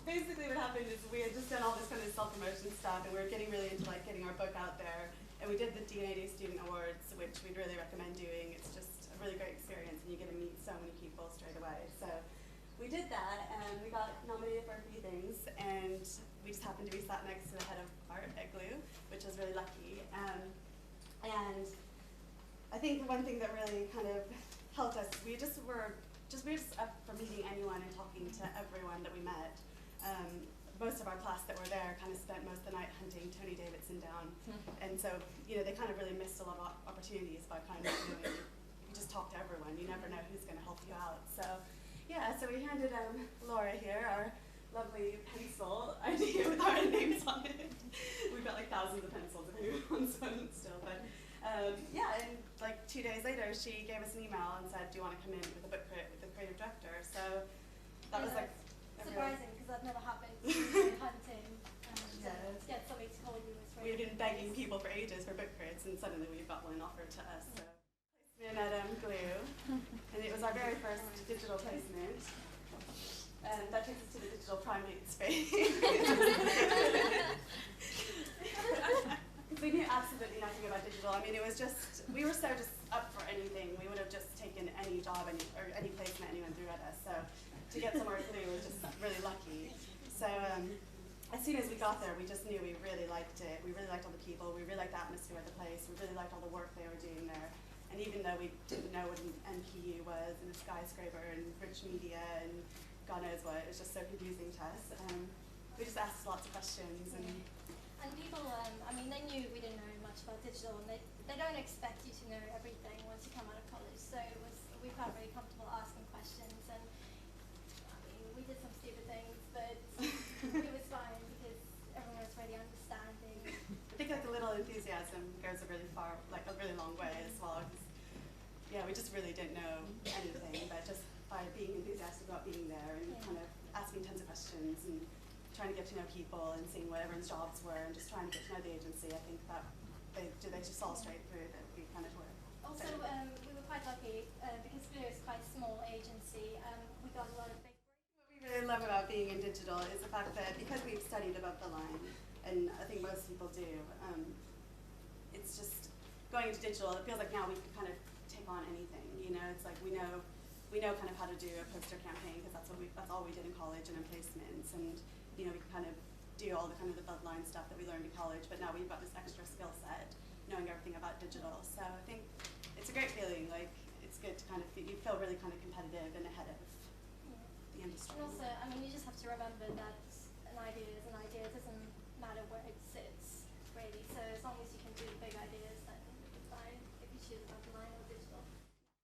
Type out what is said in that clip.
basically what happened is we had just done all this kind of self-promotion stuff, and we were getting really into like getting our book out there. And we did the DNA Day Student Awards, which we'd really recommend doing. It's just a really great experience, and you get to meet so many people straight away. So we did that, and we got nominated for a few things, and we just happened to be sat next to the head of art at Glue, which was really lucky. And I think one thing that really kind of helped us, we were just up for meeting anyone and talking to everyone that we met. Most of our class that were there kind of spent most of the night hunting Tony Davidson down. And so, you know, they kind of really missed a lot of opportunities by kind of doing, if you just talk to everyone, you never know who's going to help you out. So, yeah, so we handed Laura here our lovely pencil idea with our names on it. We've got like thousands of pencils if anyone wants one still. But yeah, and like 2 days later, she gave us an email and said, do you want to come in with a book crit with the creative director? So that was like surprising, because that never happened. Hunting and to get somebody to call you was really. We've been begging people for ages for book crits, and suddenly we've got one offered to us. So placement at Glue, and it was our very first digital placement. And that takes us to the digital primate space. We knew absolutely nothing about digital. I mean, it was just, we were so just up for anything. We would have just taken any job or any placement anyone threw at us. So to get somewhere at Glue was just really lucky. So as soon as we got there, we just knew we really liked it. We really liked all the people. We really liked the atmosphere of the place. We really liked all the work they were doing there. And even though we didn't know what an NPU was, and a skyscraper, and rich media, and God knows what, it was just so confusing to us. We just asked lots of questions. And people, I mean, they knew we didn't know much about digital, and they don't expect you to know everything once you come out of college. So we felt really comfortable asking questions, and I mean, we did some stupid things, but it was fine because everyone was really understanding. I think like a little enthusiasm goes a really far, like a really long way as well. Yeah, we just really didn't know anything, but just by being enthusiastic about being there and kind of asking tons of questions and trying to get to know people and seeing what everyone's jobs were and just trying to get to know the agency, I think that they just saw straight through that we kind of were. Also, we were quite lucky because Glue is quite a small agency. We got a lot of big breaks. What we really love about being in digital is the fact that because we've studied above the line, and I think most people do, it's just going into digital, it feels like now we can kind of take on anything, you know, it's like we know kind of how to do a poster campaign because that's all we did in college and in placements, and you know, we can kind of do all the kind of the above line stuff that we learned in college, but now we've got this extra skill set, knowing everything about digital. So I think it's a great feeling, like it's good to kind of you feel really kind of competitive and ahead of the industry. And also, I mean, you just have to remember that an idea is an idea. It doesn't matter where it sits.